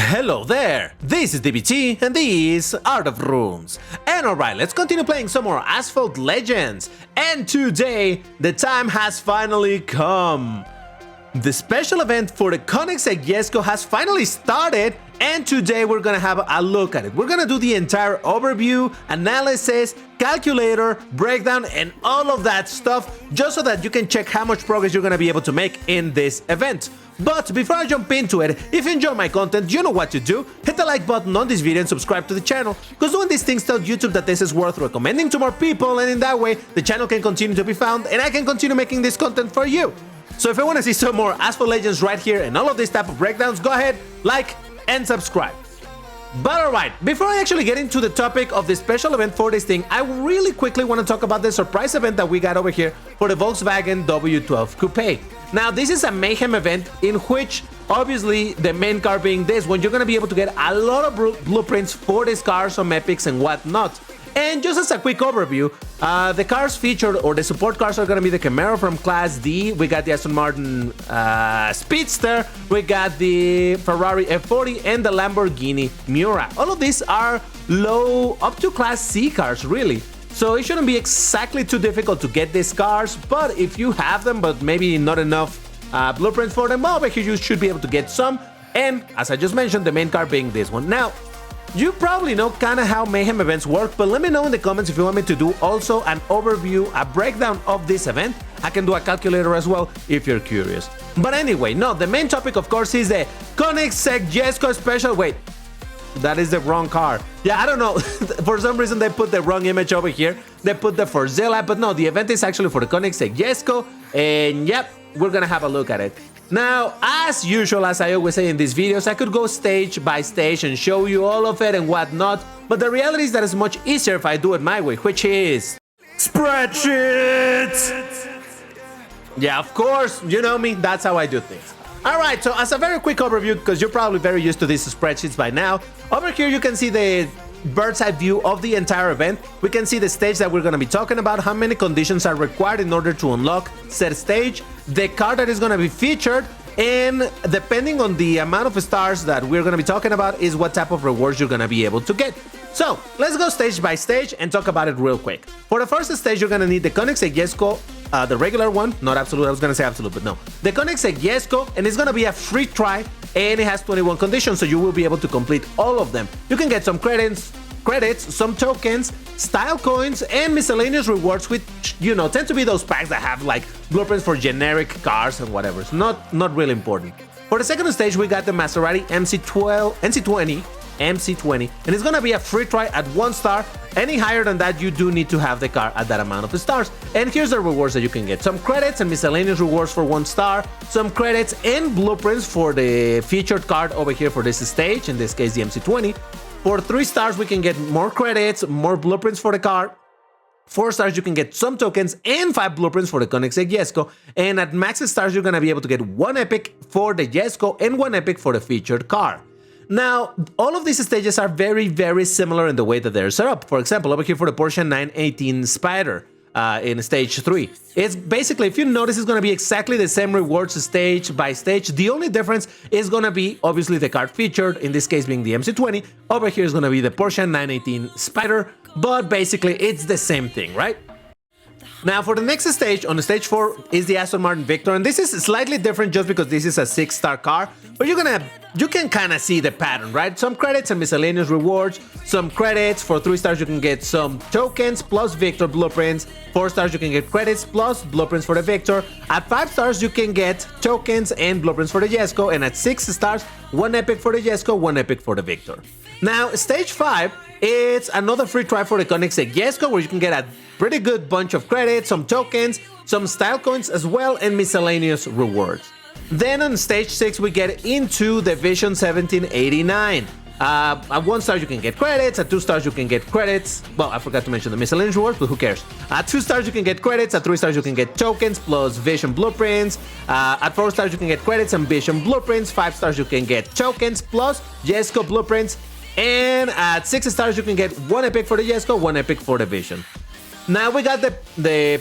Hello there, this is DBT and this is Art of Runes. And alright, let's continue playing some more Asphalt Legends. And today, the time has finally come. The special event for the Koenigsegg Jesko has finally started, and today we're gonna have a look at it. We're gonna do the entire overview, analysis, calculator, breakdown, and all of that stuff, just so that you can check how much progress you're gonna be able to make in this event. But before I jump into it, if you enjoy my content, you know what to do. Hit the like button on this video and subscribe to the channel, because doing these things tells YouTube that this is worth recommending to more people, and in that way, the channel can continue to be found and I can continue making this content for you. So if you want to see some more Asphalt Legends right here and all of this type of breakdowns, go ahead, like, and subscribe. But alright, before I actually get into the topic of the special event for this thing, I really quickly want to talk about the surprise event that we got over here for the Volkswagen W12 Coupe. Now, this is a Mayhem event in which, obviously, the main car being this one, you're going to be able to get a lot of blueprints for this car, some epics and whatnot. And just as a quick overview, the cars featured, or the support cars, are going to be the Camaro from Class D, we got the Aston Martin Speedster, we got the Ferrari F40, and the Lamborghini Miura. All of these are low, up to Class C cars, really. So it shouldn't be exactly too difficult to get these cars, but if you have them, but maybe not enough blueprints for them, over here you should be able to get some. And as I just mentioned, the main car being this one. Now, you probably know kind of how Mayhem events work, but let me know in the comments if you want me to do also an overview, a breakdown of this event. I can do a calculator as well if you're curious. But anyway, no, the main topic, of course, is the Koenigsegg Jesko special. Wait, that is the wrong car. Yeah, I don't know. For some reason, they put the wrong image over here. They put the Koenigzilla, but no, the event is actually for the Koenigsegg Jesko. And yep, we're gonna have a look at it. Now, as usual, as I always say in these videos, I could go stage by stage and show you all of it and whatnot, but the reality is that it's much easier if I do it my way, which is Spreadsheet! Yeah, of course, you know me, that's how I do things. Alright, so as a very quick overview, because you're probably very used to these spreadsheets by now, over here you can see the bird's eye view of the entire event. We can see the stage that we're going to be talking about, how many conditions are required in order to unlock said stage, the car that is going to be featured, and depending on the amount of stars that we're going to be talking about is what type of rewards you're going to be able to get. So let's go stage by stage and talk about it real quick. For the first stage, you're going to need the Koenigsegg Jesko, the regular one, not absolute, I was going to say absolute, but no. The Koenigsegg Jesko, and it's going to be a free try, and it has 21 conditions, so you will be able to complete all of them. You can get some credits, some tokens, style coins, and miscellaneous rewards, which, you know, tend to be those packs that have like blueprints for generic cars and whatever. It's not really important. For the second stage, we got the Maserati MC20, and it's gonna be a free try at 1 star. Any higher than that, you do need to have the car at that amount of stars. And here's the rewards that you can get: some credits and miscellaneous rewards for 1 star, some credits and blueprints for the featured card over here for this stage, in this case the MC20. For 3 stars, we can get more credits, more blueprints for the car. 4 stars, you can get some tokens and 5 blueprints for the Koenigsegg Jesko. And at max stars, you're gonna be able to get 1 epic for the Jesko and 1 epic for the featured car. Now, all of these stages are very, very similar in the way that they're set up. For example, over here for the Porsche 918 Spider in stage 3. It's basically, if you notice, it's going to be exactly the same rewards stage by stage. The only difference is going to be, obviously, the car featured, in this case being the MC20. Over here is going to be the Porsche 918 Spider, but basically, it's the same thing, right? Now, for the next stage, on stage 4, is the Aston Martin Victor, and this is slightly different just because this is a 6-star car, but you can kind of see the pattern, right? Some credits and miscellaneous rewards, some credits. For 3 stars, you can get some tokens plus Victor blueprints. 4 stars, you can get credits plus blueprints for the Victor. At 5 stars, you can get tokens and blueprints for the Jesko, and at 6 stars, 1 epic for the Jesko, 1 epic for the Victor. Now, stage 5, it's another free try for the Koenigsegg Jesko, where you can get a pretty good bunch of credits, some tokens, some style coins as well, and miscellaneous rewards. Then on stage 6, we get into the Vision 1789. At 1 star, you can get credits. At 2 stars, you can get credits. Well, I forgot to mention the miscellaneous rewards, but who cares? At 2 stars, you can get credits. At 3 stars, you can get tokens plus Vision blueprints. At 4 stars, you can get credits and Vision blueprints. 5 stars, you can get tokens plus Jesko blueprints. And at 6 stars, you can get 1 epic for the Jesko, 1 epic for the Vision. Now we got the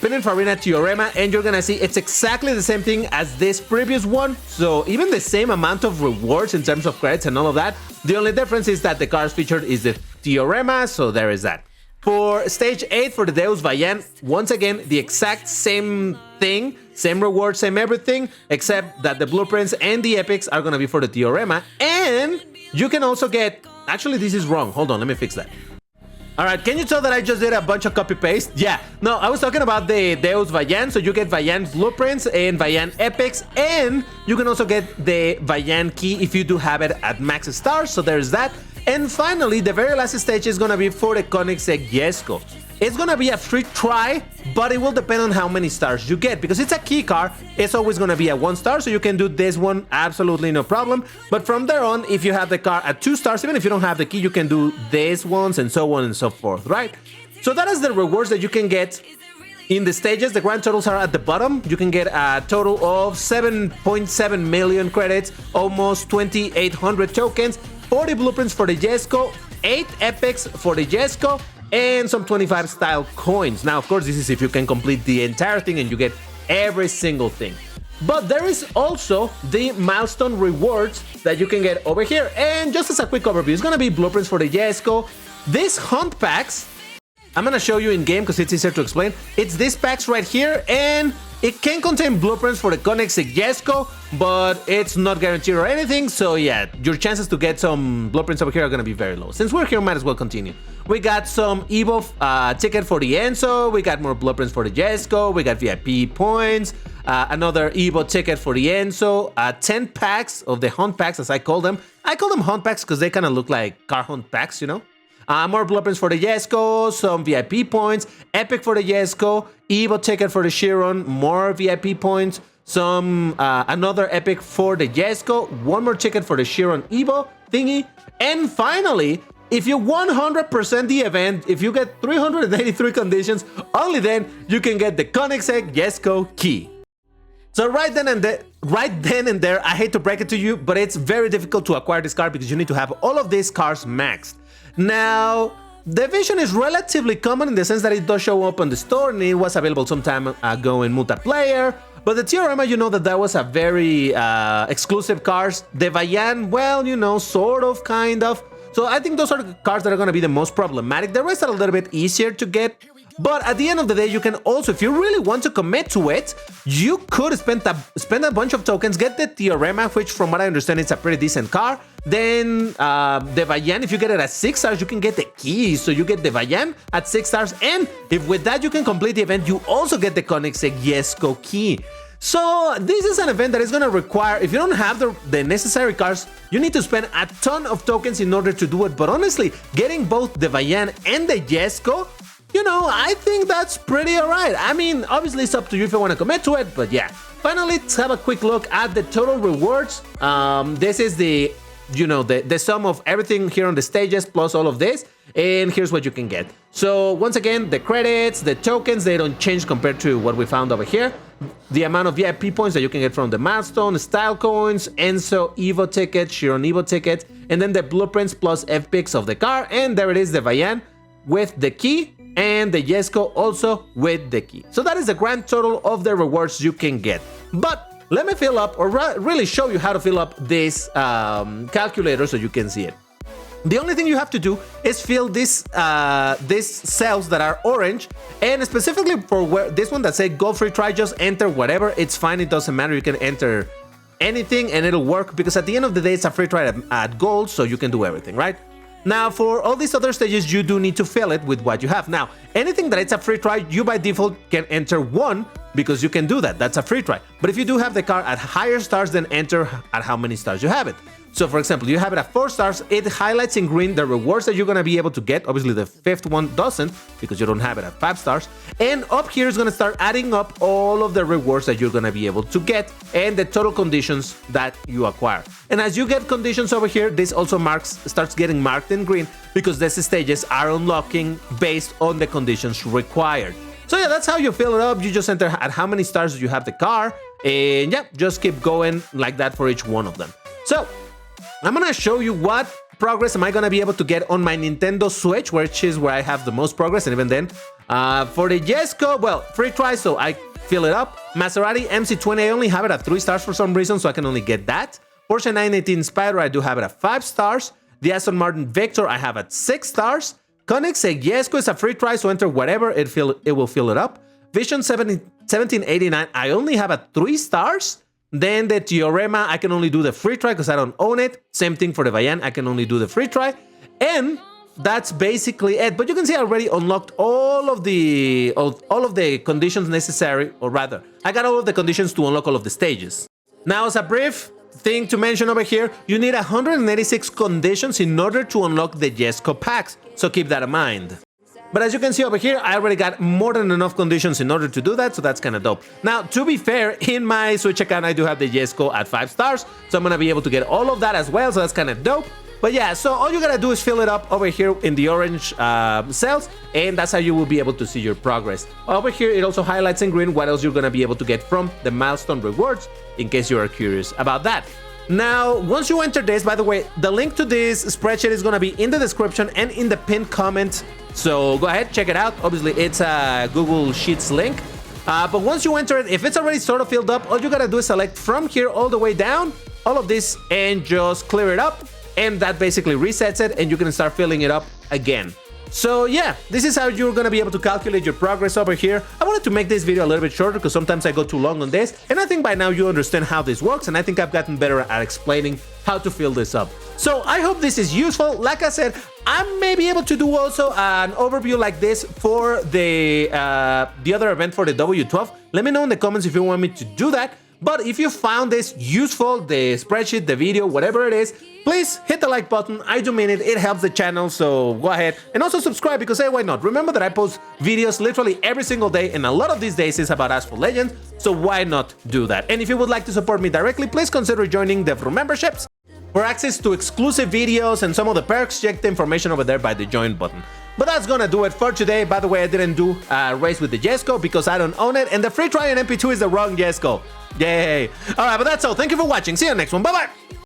Pininfarina Teorema, and you're gonna see it's exactly the same thing as this previous one. So even the same amount of rewards in terms of credits and all of that. The only difference is that the cards featured is the Teorema, so there is that. For stage 8 for the Deus Vayan, once again, the exact same thing, same reward, same everything, except that the blueprints and the epics are gonna be for the Teorema. And you can also get, actually this is wrong, hold on, let me fix that. Alright, can you tell that I just did a bunch of copy-paste? Yeah, no, I was talking about the Deus Vayan, so you get Vayan blueprints and Vayan epics, and you can also get the Vayan key if you do have it at max stars, so there's that. And finally, the very last stage is gonna be for the Koenigsegg Jesko. It's gonna be a free try, but it will depend on how many stars you get, because it's a key card, it's always gonna be a 1 star, so you can do this one absolutely no problem. But from there on, if you have the card at 2 stars, even if you don't have the key, you can do these ones and so on and so forth, right? So that is the rewards that you can get in the stages. The grand totals are at the bottom. You can get a total of 7.7 million credits, almost 2,800 tokens, 40 blueprints for the Jesko, 8 epics for the Jesko, and some 25 style coins. Now, of course, this is if you can complete the entire thing and you get every single thing. But there is also the milestone rewards that you can get over here. And just as a quick overview, it's gonna be blueprints for the Jesko. These hunt packs, I'm gonna show you in game because it's easier to explain. It's these packs right here, and it can contain blueprints for the Koenigsegg Jesko, but it's not guaranteed or anything, so yeah, your chances to get some blueprints over here are gonna be very low. Since we're here, might as well continue. We got some Evo ticket for the Enzo, we got more blueprints for the Jesko, we got VIP points, another Evo ticket for the Enzo, 10 packs of the hunt packs, as I call them. I call them hunt packs because they kind of look like car hunt packs, you know? More blueprints for the Jesko, some VIP points, epic for the Jesko, Evo ticket for the Chiron, more VIP points, some another epic for the Jesko, one more ticket for the Chiron Evo thingy, and finally, if you 100% the event, if you get 383 conditions, only then you can get the Koenigsegg Jesko key. So right then and there, I hate to break it to you, but it's very difficult to acquire this card because you need to have all of these cards maxed. Now, the vision is relatively common in the sense that it does show up on the store and it was available some time ago in multiplayer, but the Teorema, you know that was a very exclusive cards. The Vayan, well, you know, sort of, kind of. So I think those are the cards that are going to be the most problematic. The rest are a little bit easier to get. But at the end of the day, you can also, if you really want to commit to it, you could spend a bunch of tokens, get the Teorema, which from what I understand, it's a pretty decent card. Then the Vayan, if you get it at 6 stars, you can get the key. So you get the Vayan at 6 stars. And if with that you can complete the event, you also get the Koenigsegg Jesko key. So this is an event that is going to require, if you don't have the necessary cards, you need to spend a ton of tokens in order to do it. But honestly, getting both the Vayan and the Jesko, you know, I think that's pretty alright. I mean, obviously it's up to you if you want to commit to it, but yeah. Finally, let's have a quick look at the total rewards. This is the, you know, the sum of everything here on the stages plus all of this, and here's what you can get. So once again, the credits, the tokens, they don't change compared to what we found over here. The amount of VIP points that you can get from the milestone, style coins, Enzo Evo tickets, Chiron Evo tickets, and then the blueprints plus epics of the car, and there it is, the Vayan with the key, and the Jesko also with the key. So that is the grand total of the rewards you can get. But let me fill up, or really show you how to fill up this calculator so you can see it. The only thing you have to do is fill these cells that are orange, and specifically for where this one that said go free try, just enter whatever, it's fine, it doesn't matter, you can enter anything and it'll work, because at the end of the day it's a free try at gold, so you can do everything, right? Now, for all these other stages, you do need to fill it with what you have. Now, anything that it's a free try, you by default can enter 1 because you can do that. That's a free try. But if you do have the card at higher stars, then enter at how many stars you have it. So, for example, you have it at 4 stars, it highlights in green the rewards that you're going to be able to get. Obviously, the 5th one doesn't because you don't have it at 5 stars. And up here is going to start adding up all of the rewards that you're going to be able to get and the total conditions that you acquire. And as you get conditions over here, this also starts getting marked in green because these stages are unlocking based on the conditions required. So yeah, that's how you fill it up. You just enter at how many stars you have the car, and yeah, just keep going like that for each one of them. So I'm gonna show you what progress am I gonna be able to get on my Nintendo Switch, which is where I have the most progress, and even then, for the Jesko, well, free try, so I fill it up. Maserati MC20, I only have it at 3 stars for some reason, so I can only get that. Porsche 918 Spider, I do have it at 5 stars. The Aston Martin Victor, I have at 6 stars. Koenigsegg Jesko is a free try, so enter whatever, it will fill it up. Vision 1789, I only have at 3 stars. Then the Teorema, I can only do the free try because I don't own it. Same thing for the Bayan, I can only do the free try. And that's basically it. But you can see I already unlocked all of the conditions necessary, or rather, I got all of the conditions to unlock all of the stages. Now, as a brief thing to mention over here, you need 186 conditions in order to unlock the Jesko packs, so keep that in mind. But as you can see over here, I already got more than enough conditions in order to do that, so that's kind of dope. Now, to be fair, in my Switch account, I do have the Jesko at 5 stars, so I'm gonna be able to get all of that as well, so that's kind of dope. But yeah, so all you gotta do is fill it up over here in the orange cells, and that's how you will be able to see your progress. Over here, it also highlights in green what else you're gonna be able to get from the milestone rewards, in case you are curious about that. Now, once you enter this, by the way, the link to this spreadsheet is gonna be in the description and in the pinned comment, so go ahead, check it out. Obviously, it's a Google Sheets link. But once you enter it, if it's already sort of filled up, all you gotta do is select from here all the way down, all of this, and just clear it up. And that basically resets it, and you can start filling it up again. So yeah, this is how you're gonna be able to calculate your progress over here. I wanted to make this video a little bit shorter because sometimes I go too long on this, and I think by now you understand how this works, and I think I've gotten better at explaining how to fill this up. So I hope this is useful. Like I said, I may be able to do also an overview like this for the other event for the W12. Let me know in the comments if you want me to do that. But if you found this useful, the spreadsheet, the video, whatever it is, please hit the like button. I do mean it. It helps the channel, so go ahead. And also subscribe because, hey, why not? Remember that I post videos literally every single day, and a lot of these days is about Asphalt Legends, so why not do that? And if you would like to support me directly, please consider joining the memberships. For access to exclusive videos and some of the perks, check the information over there by the join button. But that's gonna do it for today. By the way, I didn't do a race with the Jesko because I don't own it, and the free try in MP2 is the wrong Jesko. Yay! Alright, but that's all. Thank you for watching. See you next one. Bye-bye!